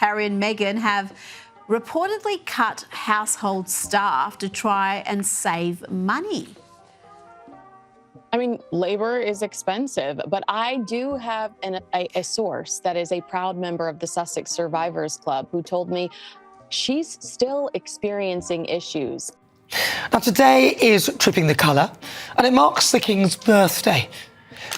Harry and Meghan have reportedly cut household staff to try and save money. I mean, labor is expensive, but I do have a source that is a proud member of the Sussex Survivors Club who told me she's still experiencing issues. Now, today is Tripping the Colour, and it marks the King's birthday.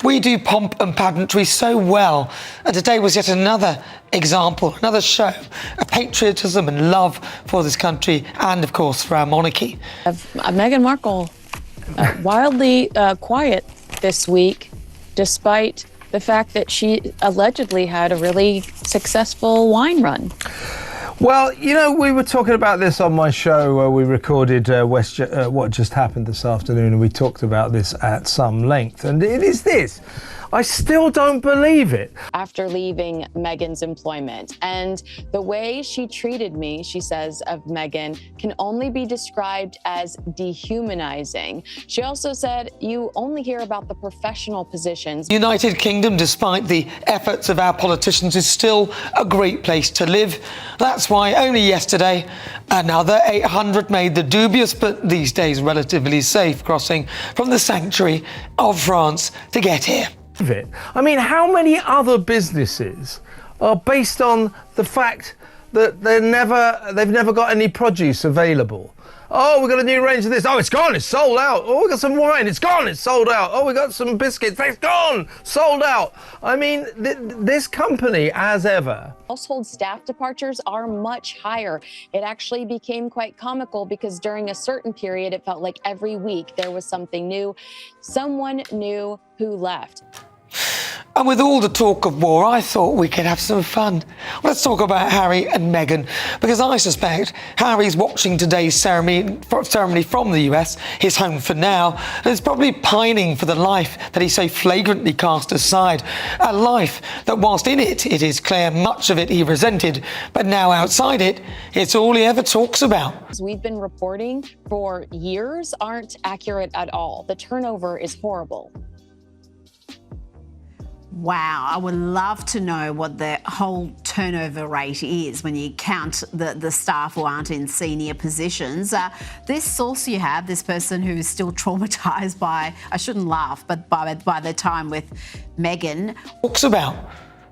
We do pomp and pageantry so well, and today was yet another example, another show of patriotism and love for this country and, of course, for our monarchy. Meghan Markle wildly quiet this week, despite the fact that she allegedly had a really successful wine run. Well, you know, we were talking about this on my show where we recorded What Just Happened this afternoon, and we talked about this at some length. And it is this. I still don't believe it. After leaving Meghan's employment, and the way she treated me, she says, of Meghan, can only be described as dehumanizing. She also said, you only hear about the professional positions. United Kingdom, despite the efforts of our politicians, is still a great place to live. That's why only yesterday, another 800 made the dubious but these days relatively safe crossing from the sanctuary of France to get here. I mean, how many other businesses are based on the fact that they've never got any produce available? Oh, we've got a new range of this. Oh, it's gone, it's sold out. Oh, we got some wine, it's gone, it's sold out. Oh, we got some biscuits, it's gone, sold out. I mean, this company, as ever. Household staff departures are much higher. It actually became quite comical because during a certain period, it felt like every week there was something new, someone new who left. And with all the talk of war, I thought we could have some fun. Let's talk about Harry and Meghan, because I suspect Harry's watching today's ceremony from the US, his home for now, and is probably pining for the life that he so flagrantly cast aside. A life that, whilst in it, it is clear much of it he resented, but now outside it, it's all he ever talks about. We've been reporting for years aren't accurate at all. The turnover is horrible. Wow, I would love to know what the whole turnover rate is when you count the staff who aren't in senior positions. This source you have, this person who is still traumatised by, I shouldn't laugh, but by the time with Meghan. Talks about.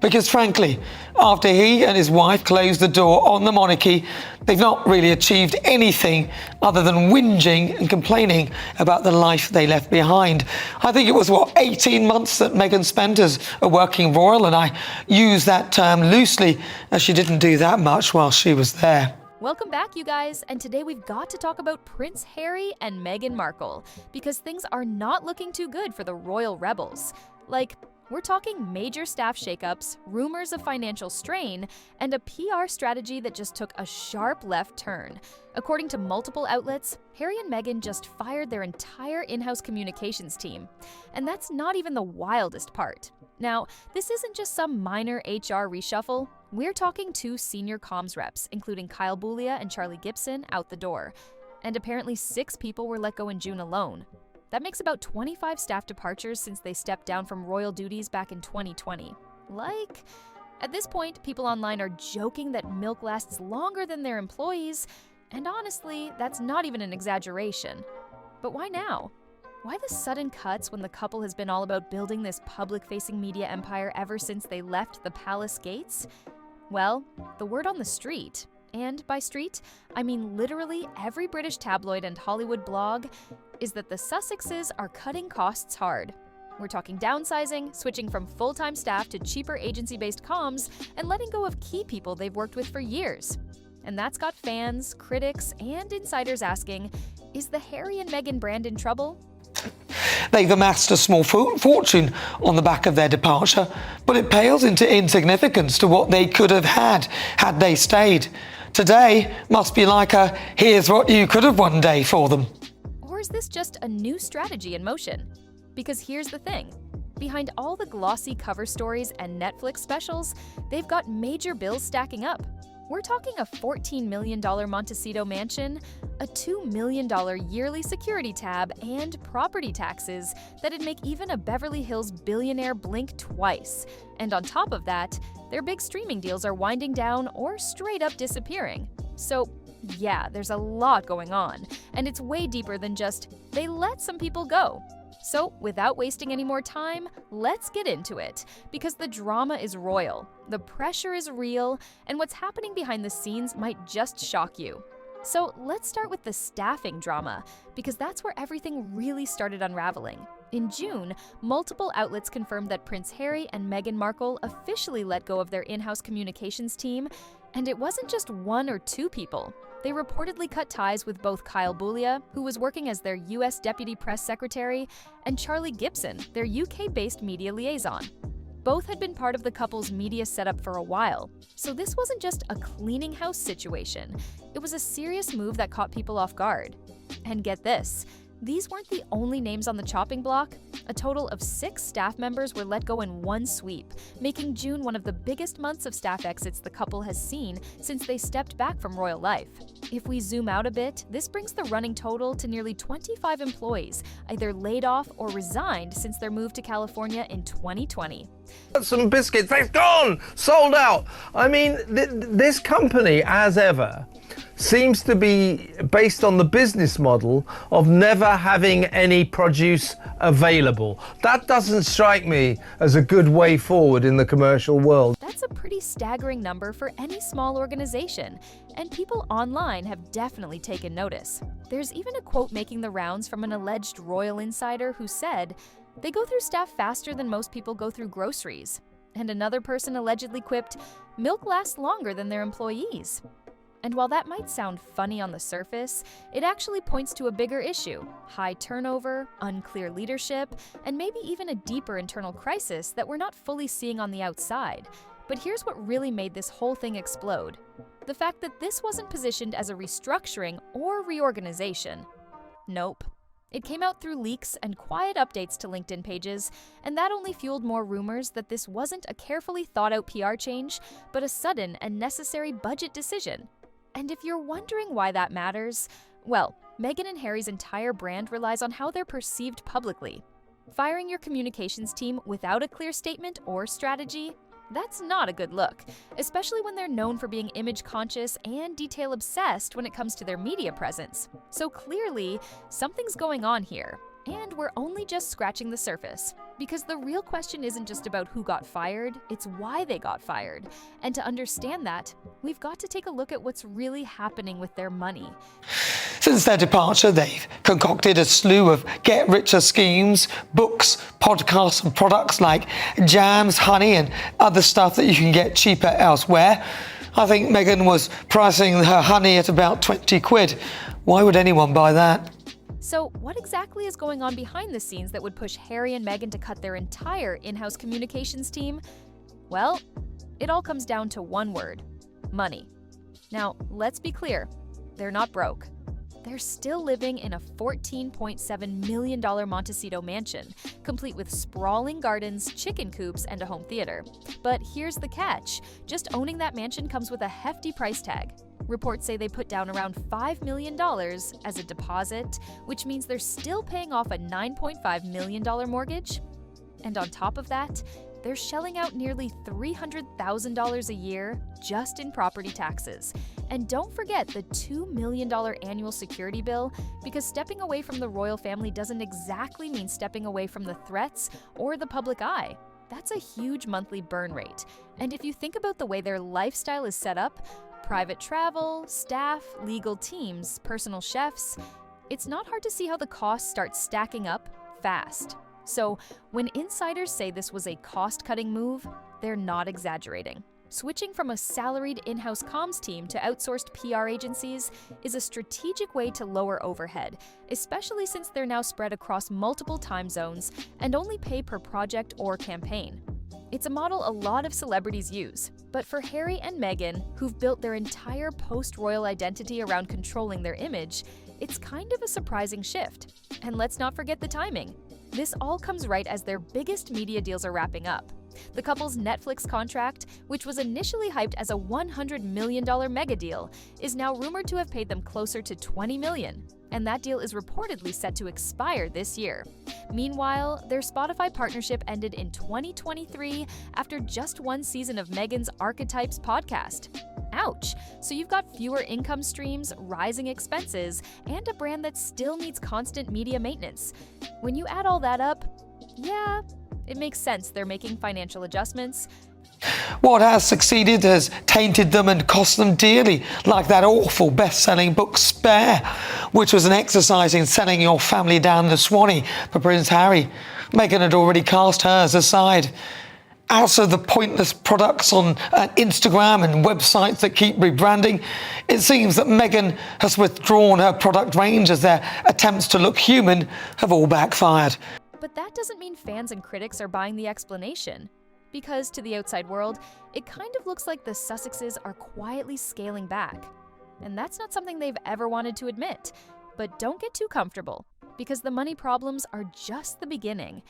Because frankly, after he and his wife closed the door on the monarchy, they've not really achieved anything other than whinging and complaining about the life they left behind. I think it was, 18 months that Meghan spent as a working royal, and I use that term loosely as she didn't do that much while she was there. Welcome back, you guys, and today we've got to talk about Prince Harry and Meghan Markle, because things are not looking too good for the royal rebels. We're talking major staff shakeups, rumors of financial strain, and a PR strategy that just took a sharp left turn. According to multiple outlets, Harry and Meghan just fired their entire in-house communications team. And that's not even the wildest part. Now, this isn't just some minor HR reshuffle. We're talking 2 senior comms reps, including Boulia and Charlie Gipson, out the door. And apparently 6 people were let go in June alone. That makes about 25 staff departures since they stepped down from royal duties back in 2020. At this point, people online are joking that milk lasts longer than their employees, and honestly, that's not even an exaggeration. But why now? Why the sudden cuts when the couple has been all about building this public-facing media empire ever since they left the palace gates? Well, the word on the street, and by street, I mean literally every British tabloid and Hollywood blog, is that the Sussexes are cutting costs hard. We're talking downsizing, switching from full-time staff to cheaper agency-based comms, and letting go of key people they've worked with for years. And that's got fans, critics, and insiders asking, is the Harry and Meghan brand in trouble? They've amassed a small fortune on the back of their departure, but it pales into insignificance to what they could have had they stayed. Today must be like a here's what you could have one day for them. Or is this just a new strategy in motion? Because here's the thing. Behind all the glossy cover stories and Netflix specials, they've got major bills stacking up. We're talking a $14 million Montecito mansion, a $2 million yearly security tab, and property taxes that'd make even a Beverly Hills billionaire blink twice. And on top of that, Their big streaming deals are winding down or straight up disappearing. So, yeah, there's a lot going on, and it's way deeper than just they let some people go. So, without wasting any more time, let's get into it, because the drama is royal, the pressure is real, and what's happening behind the scenes might just shock you. So, let's start with the staffing drama, because that's where everything really started unraveling. In June, multiple outlets confirmed that Prince Harry and Meghan Markle officially let go of their in-house communications team, and it wasn't just one or two people. They reportedly cut ties with both Kyle Boulia, who was working as their US Deputy Press Secretary, and Charlie Gipson, their UK-based media liaison. Both had been part of the couple's media setup for a while, so this wasn't just a cleaning house situation. It was a serious move that caught people off guard. And get this, these weren't the only names on the chopping block. A total of 6 staff members were let go in one sweep, making June one of the biggest months of staff exits the couple has seen since they stepped back from royal life. If we zoom out a bit, this brings the running total to nearly 25 employees, either laid off or resigned since their move to California in 2020. Some biscuits, they've gone! Sold out! I mean, this company, as ever, seems to be based on the business model of never having any produce available. That doesn't strike me as a good way forward in the commercial world. That's a pretty staggering number for any small organization, and people online have definitely taken notice. There's even a quote making the rounds from an alleged royal insider who said, "They go through staff faster than most people go through groceries." And another person allegedly quipped, "Milk lasts longer than their employees." And while that might sound funny on the surface, it actually points to a bigger issue: high turnover, unclear leadership, and maybe even a deeper internal crisis that we're not fully seeing on the outside. But here's what really made this whole thing explode: the fact that this wasn't positioned as a restructuring or reorganization. Nope. It came out through leaks and quiet updates to LinkedIn pages, and that only fueled more rumors that this wasn't a carefully thought-out PR change, but a sudden and necessary budget decision. And if you're wondering why that matters, well, Meghan and Harry's entire brand relies on how they're perceived publicly. Firing your communications team without a clear statement or strategy? That's not a good look, especially when they're known for being image-conscious and detail-obsessed when it comes to their media presence. So clearly, something's going on here, and we're only just scratching the surface. Because the real question isn't just about who got fired, it's why they got fired. And to understand that, we've got to take a look at what's really happening with their money. Since their departure, they've concocted a slew of get-richer schemes, books, podcasts and products like jams, honey and other stuff that you can get cheaper elsewhere. I think Meghan was pricing her honey at about 20 quid. Why would anyone buy that? So what exactly is going on behind the scenes that would push Harry and Meghan to cut their entire in-house communications team? Well, it all comes down to one word: money. Now, let's be clear, they're not broke. They're still living in a $14.7 million Montecito mansion, complete with sprawling gardens, chicken coops, and a home theater. But here's the catch: just owning that mansion comes with a hefty price tag. Reports say they put down around $5 million as a deposit, which means they're still paying off a $9.5 million mortgage. And on top of that, they're shelling out nearly $300,000 a year just in property taxes. And don't forget the $2 million annual security bill, because stepping away from the royal family doesn't exactly mean stepping away from the threats or the public eye. That's a huge monthly burn rate. And if you think about the way their lifestyle is set up, private travel, staff, legal teams, personal chefs, it's not hard to see how the costs start stacking up fast. So when insiders say this was a cost-cutting move, they're not exaggerating. Switching from a salaried in-house comms team to outsourced PR agencies is a strategic way to lower overhead, especially since they're now spread across multiple time zones and only pay per project or campaign. It's a model a lot of celebrities use, but for Harry and Meghan, who've built their entire post-royal identity around controlling their image, it's kind of a surprising shift. And let's not forget the timing. This all comes right as their biggest media deals are wrapping up. The couple's Netflix contract, which was initially hyped as a $100 million mega deal, is now rumored to have paid them closer to $20 million. and that deal is reportedly set to expire this year. Meanwhile, their Spotify partnership ended in 2023 after just one season of Meghan's Archetypes podcast. Ouch! So you've got fewer income streams, rising expenses, and a brand that still needs constant media maintenance. When you add all that up, yeah, it makes sense they're making financial adjustments. What has succeeded has tainted them and cost them dearly, like that awful best-selling book Spare, which was an exercise in selling your family down the Swanee for Prince Harry. Meghan had already cast hers aside. Also, the pointless products on Instagram and websites that keep rebranding. It seems that Meghan has withdrawn her product range as their attempts to look human have all backfired. But that doesn't mean fans and critics are buying the explanation. Because to the outside world, it kind of looks like the Sussexes are quietly scaling back. And that's not something they've ever wanted to admit. But don't get too comfortable, because the money problems are just the beginning.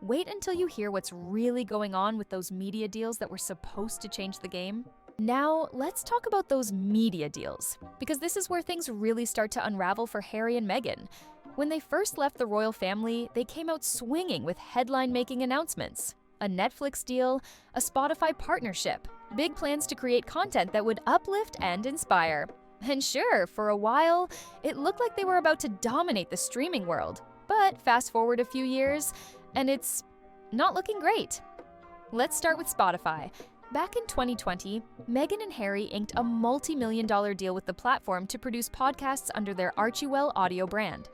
Wait until you hear what's really going on with those media deals that were supposed to change the game. Now, let's talk about those media deals, because this is where things really start to unravel for Harry and Meghan. When they first left the royal family, they came out swinging with headline-making announcements. A Netflix deal, a Spotify partnership, big plans to create content that would uplift and inspire. And sure, for a while, it looked like they were about to dominate the streaming world. But fast forward a few years, and it's not looking great. Let's start with Spotify. Back in 2020, Meghan and Harry inked a multi-million-dollar deal with the platform to produce podcasts under their Archewell audio brand.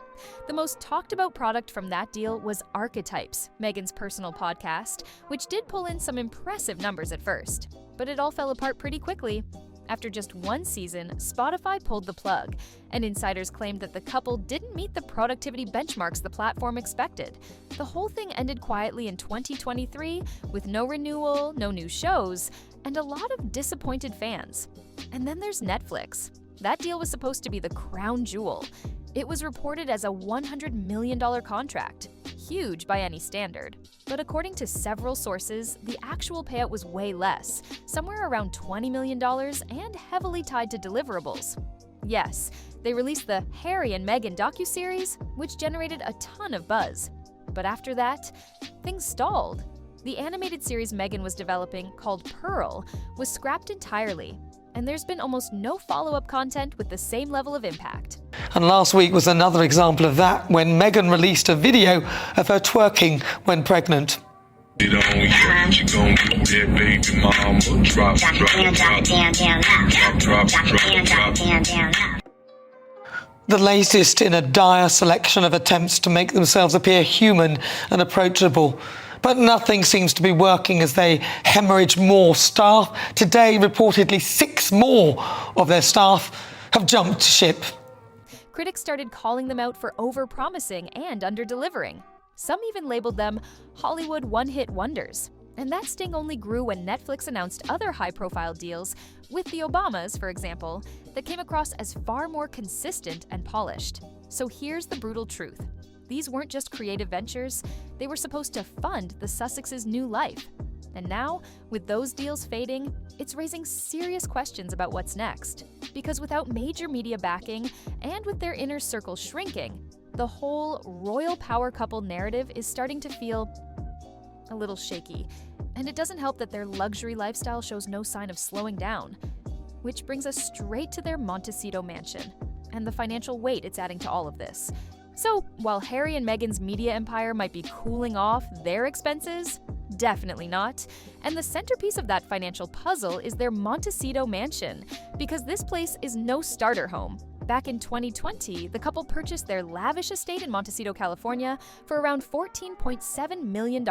The most talked-about product from that deal was Archetypes, Meghan's personal podcast, which did pull in some impressive numbers at first. But it all fell apart pretty quickly. After just one season, Spotify pulled the plug, and insiders claimed that the couple didn't meet the productivity benchmarks the platform expected. The whole thing ended quietly in 2023, with no renewal, no new shows, and a lot of disappointed fans. And then there's Netflix. That deal was supposed to be the crown jewel. It was reported as a $100 million contract. Huge by any standard. But according to several sources, the actual payout was way less, somewhere around $20 million and heavily tied to deliverables. Yes, they released the Harry and Meghan docuseries, which generated a ton of buzz. But after that, things stalled. The animated series Meghan was developing, called Pearl, was scrapped entirely, and there's been almost no follow-up content with the same level of impact. And last week was another example of that when Meghan released a video of her twerking when pregnant. The latest in a dire selection of attempts to make themselves appear human and approachable. But nothing seems to be working as they hemorrhage more staff. Today, reportedly 6 more of their staff have jumped ship. Critics started calling them out for over-promising and under-delivering. Some even labeled them Hollywood one-hit wonders. And that sting only grew when Netflix announced other high-profile deals, with the Obamas, for example, that came across as far more consistent and polished. So here's the brutal truth. These weren't just creative ventures, they were supposed to fund the Sussexes' new life. And now, with those deals fading, it's raising serious questions about what's next. Because without major media backing, and with their inner circle shrinking, the whole royal power couple narrative is starting to feel a little shaky. And it doesn't help that their luxury lifestyle shows no sign of slowing down. Which brings us straight to their Montecito mansion, and the financial weight it's adding to all of this. So, while Harry and Meghan's media empire might be cooling off their expenses, definitely not. And the centerpiece of that financial puzzle is their Montecito mansion, because this place is no starter home. Back in 2020, the couple purchased their lavish estate in Montecito, California for around $14.7 million.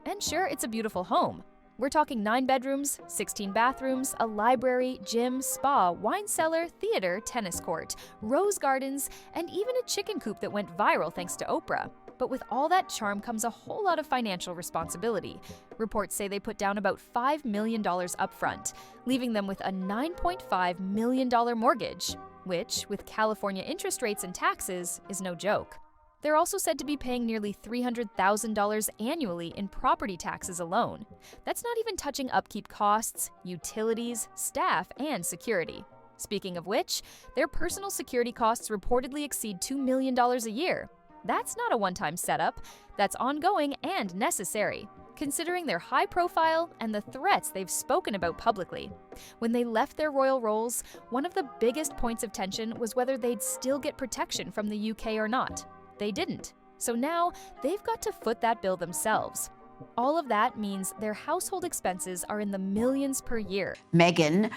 And sure, it's a beautiful home. We're talking 9 bedrooms, 16 bathrooms, a library, gym, spa, wine cellar, theater, tennis court, rose gardens, and even a chicken coop that went viral thanks to Oprah. But with all that charm comes a whole lot of financial responsibility. Reports say they put down about $5 million upfront, leaving them with a $9.5 million mortgage, which, with California interest rates and taxes, is no joke. They're also said to be paying nearly $300,000 annually in property taxes alone. That's not even touching upkeep costs, utilities, staff, and security. Speaking of which, their personal security costs reportedly exceed $2 million a year. That's not a one-time setup. That's ongoing and necessary, considering their high profile and the threats they've spoken about publicly. When they left their royal roles, one of the biggest points of tension was whether they'd still get protection from the UK or not. They didn't. So now they've got to foot that bill themselves. All of that means their household expenses are in the millions per year. Meghan,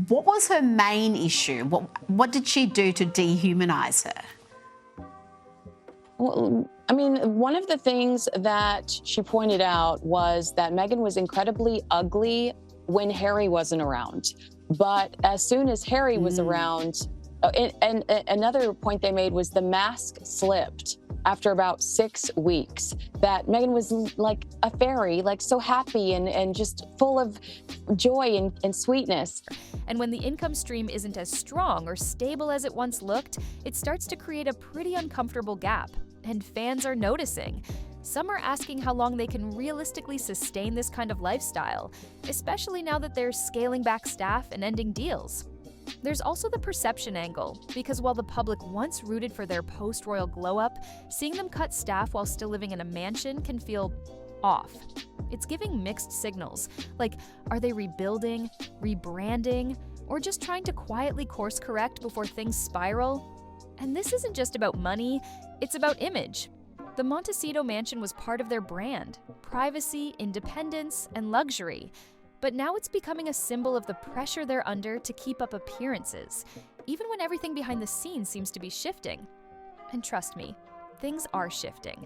what was her main issue? What did she do to dehumanize her? Well, I mean, one of the things that she pointed out was that Meghan was incredibly ugly when Harry wasn't around. But as soon as Harry was around, and another point they made was the mask slipped after about 6 weeks, that Meghan was like a fairy, like so happy and just full of joy and sweetness. And when the income stream isn't as strong or stable as it once looked, it starts to create a pretty uncomfortable gap. And fans are noticing. Some are asking how long they can realistically sustain this kind of lifestyle, especially now that they're scaling back staff and ending deals. There's also the perception angle, because while the public once rooted for their post-royal glow-up, seeing them cut staff while still living in a mansion can feel off. It's giving mixed signals, like are they rebuilding, rebranding, or just trying to quietly course correct before things spiral? And this isn't just about money, it's about image. The Montecito mansion was part of their brand, privacy, independence, and luxury. But now it's becoming a symbol of the pressure they're under to keep up appearances, even when everything behind the scenes seems to be shifting. And trust me, things are shifting.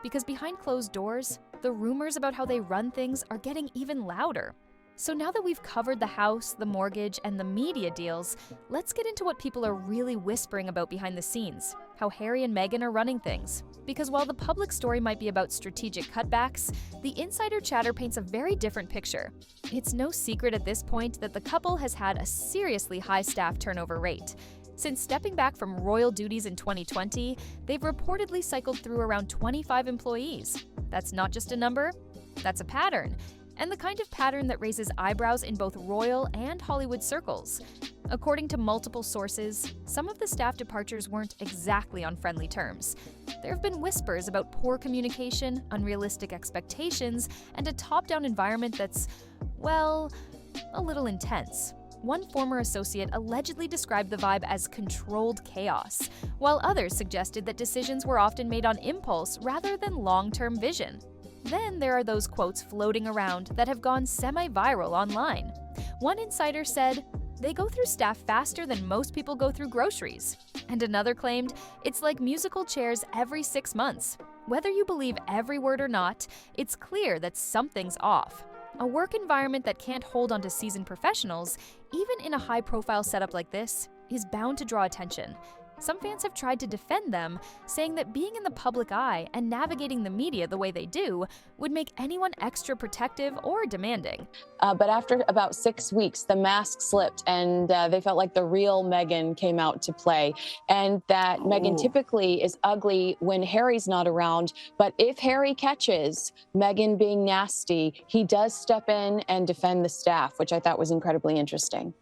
Because behind closed doors, the rumors about how they run things are getting even louder. So now that we've covered the house, the mortgage, and the media deals, let's get into what people are really whispering about behind the scenes, how Harry and Meghan are running things. Because while the public story might be about strategic cutbacks, the insider chatter paints a very different picture. It's no secret at this point that the couple has had a seriously high staff turnover rate. Since stepping back from royal duties in 2020, they've reportedly cycled through around 25 employees. That's not just a number, that's a pattern. And the kind of pattern that raises eyebrows in both royal and Hollywood circles. According to multiple sources, some of the staff departures weren't exactly on friendly terms. There have been whispers about poor communication, unrealistic expectations, and a top-down environment that's, well, a little intense. One former associate allegedly described the vibe as controlled chaos, while others suggested that decisions were often made on impulse rather than long-term vision. Then there are those quotes floating around that have gone semi-viral online. One insider said, "They go through staff faster than most people go through groceries." And another claimed, "It's like musical chairs every 6 months." Whether you believe every word or not, it's clear that something's off. A work environment that can't hold onto seasoned professionals, even in a high-profile setup like this, is bound to draw attention. Some fans have tried to defend them, saying that being in the public eye and navigating the media the way they do would make anyone extra protective or demanding. But after about 6 weeks, the mask slipped and they felt like the real Meghan came out to play. And that Meghan typically is ugly when Harry's not around. But if Harry catches Meghan being nasty, he does step in and defend the staff, which I thought was incredibly interesting.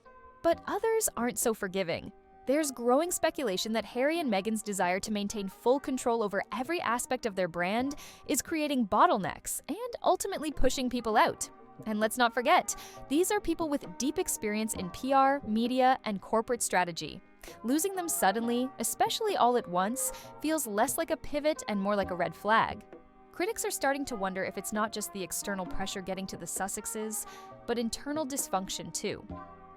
But others aren't so forgiving. There's growing speculation that Harry and Meghan's desire to maintain full control over every aspect of their brand is creating bottlenecks and ultimately pushing people out. And let's not forget, these are people with deep experience in PR, media, and corporate strategy. Losing them suddenly, especially all at once, feels less like a pivot and more like a red flag. Critics are starting to wonder if it's not just the external pressure getting to the Sussexes, but internal dysfunction too.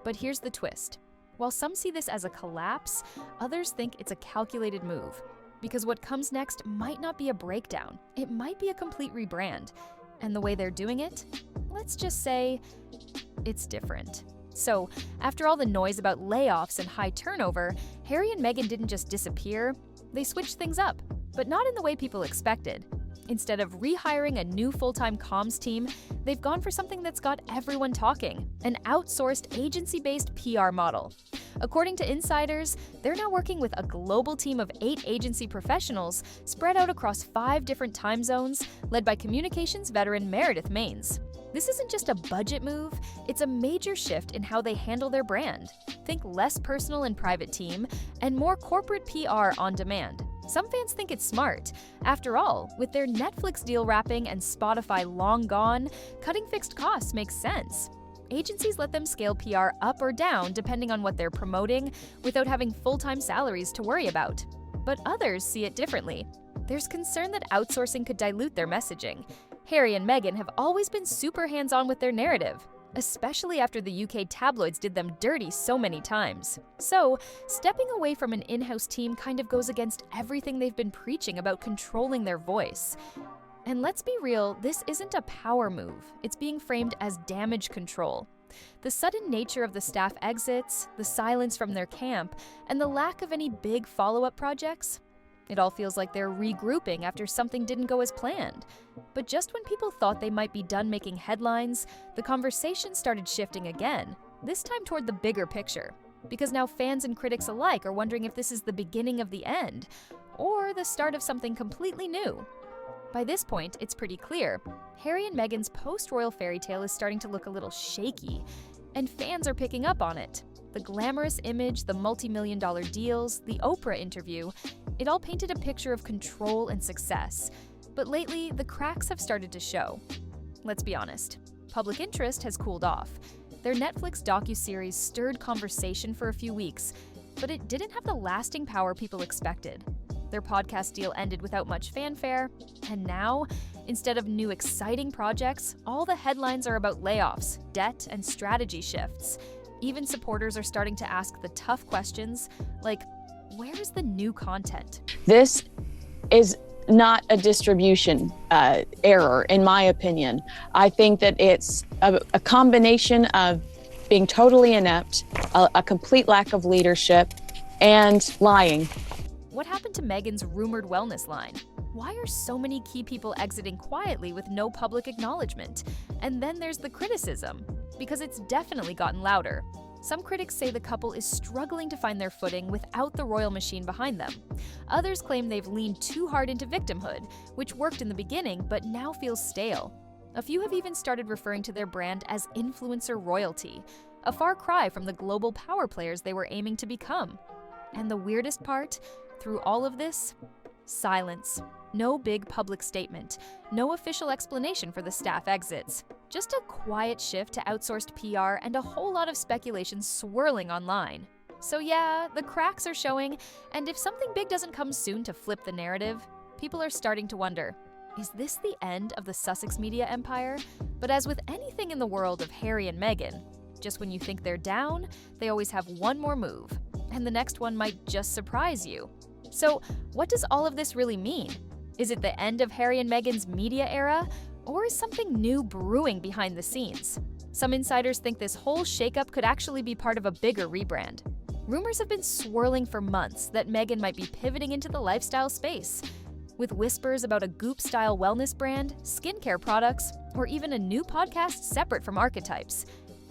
But here's the twist. While some see this as a collapse, others think it's a calculated move. Because what comes next might not be a breakdown, it might be a complete rebrand. And the way they're doing it, let's just say, it's different. So, after all the noise about layoffs and high turnover, Harry and Meghan didn't just disappear, they switched things up, but not in the way people expected. Instead of rehiring a new full-time comms team, they've gone for something that's got everyone talking, an outsourced agency-based PR model. According to insiders, they're now working with a global team of 8 agency professionals spread out across 5 different time zones, led by communications veteran Meredith Maines. This isn't just a budget move, it's a major shift in how they handle their brand. think less personal and private team, and more corporate PR on demand. Some fans think it's smart. After all, with their Netflix deal wrapping and Spotify long gone, cutting fixed costs makes sense. Agencies let them scale PR up or down depending on what they're promoting, without having full-time salaries to worry about. But others see it differently. There's concern that outsourcing could dilute their messaging. Harry and Meghan have always been super hands-on with their narrative, especially after the UK tabloids did them dirty so many times. So, stepping away from an in-house team kind of goes against everything they've been preaching about controlling their voice. And let's be real, this isn't a power move. It's being framed as damage control. The sudden nature of the staff exits, the silence from their camp, and the lack of any big follow-up projects, it all feels like they're regrouping after something didn't go as planned. But just when people thought they might be done making headlines, the conversation started shifting again, this time toward the bigger picture. Because now fans and critics alike are wondering if this is the beginning of the end, or the start of something completely new. By this point, it's pretty clear. Harry and Meghan's post-royal fairy tale is starting to look a little shaky, and fans are picking up on it. The glamorous image, the multi-million-dollar deals, the Oprah interview, it all painted a picture of control and success. But lately, the cracks have started to show. Let's be honest, public interest has cooled off. Their Netflix docuseries stirred conversation for a few weeks, but it didn't have the lasting power people expected. Their podcast deal ended without much fanfare, and now, instead of new exciting projects, all the headlines are about layoffs, debt, and strategy shifts. Even supporters are starting to ask the tough questions, like, where's the new content? This is not a distribution error, in my opinion. I think that it's a combination of being totally inept, a complete lack of leadership, and lying. What happened to Meghan's rumored wellness line? Why are so many key people exiting quietly with no public acknowledgement? And then there's the criticism, because it's definitely gotten louder. Some critics say the couple is struggling to find their footing without the royal machine behind them. Others claim they've leaned too hard into victimhood, which worked in the beginning but now feels stale. A few have even started referring to their brand as influencer royalty, a far cry from the global power players they were aiming to become. And the weirdest part, through all of this, silence. No big public statement, no official explanation for the staff exits. Just a quiet shift to outsourced PR and a whole lot of speculation swirling online. So yeah, the cracks are showing, and if something big doesn't come soon to flip the narrative, people are starting to wonder, is this the end of the Sussex media empire? But as with anything in the world of Harry and Meghan, just when you think they're down, they always have one more move, and the next one might just surprise you. So what does all of this really mean? Is it the end of Harry and Meghan's media era? Or is something new brewing behind the scenes? Some insiders think this whole shakeup could actually be part of a bigger rebrand. Rumors have been swirling for months that Meghan might be pivoting into the lifestyle space, with whispers about a Goop-style wellness brand, skincare products, or even a new podcast separate from archetypes.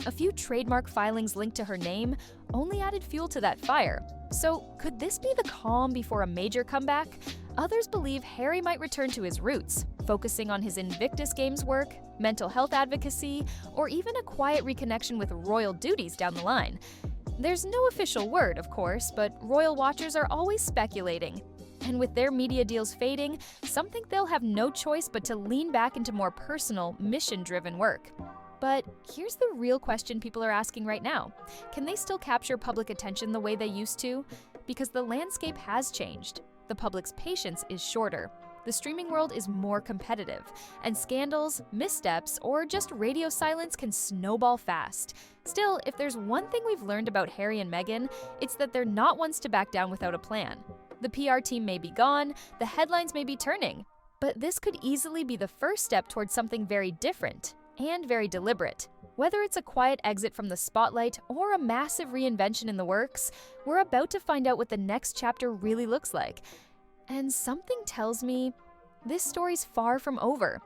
A few trademark filings linked to her name only added fuel to that fire. So could this be the calm before a major comeback? Others believe Harry might return to his roots, focusing on his Invictus Games work, mental health advocacy, or even a quiet reconnection with royal duties down the line. There's no official word, of course, but royal watchers are always speculating. And with their media deals fading, some think they'll have no choice but to lean back into more personal, mission-driven work. But here's the real question people are asking right now. Can they still capture public attention the way they used to? Because the landscape has changed. The public's patience is shorter. The streaming world is more competitive, and scandals, missteps, or just radio silence can snowball fast. Still, if there's one thing we've learned about Harry and Meghan, it's that they're not ones to back down without a plan. The PR team may be gone, the headlines may be turning, but this could easily be the first step towards something very different and very deliberate. Whether it's a quiet exit from the spotlight or a massive reinvention in the works, we're about to find out what the next chapter really looks like. And something tells me this story's far from over.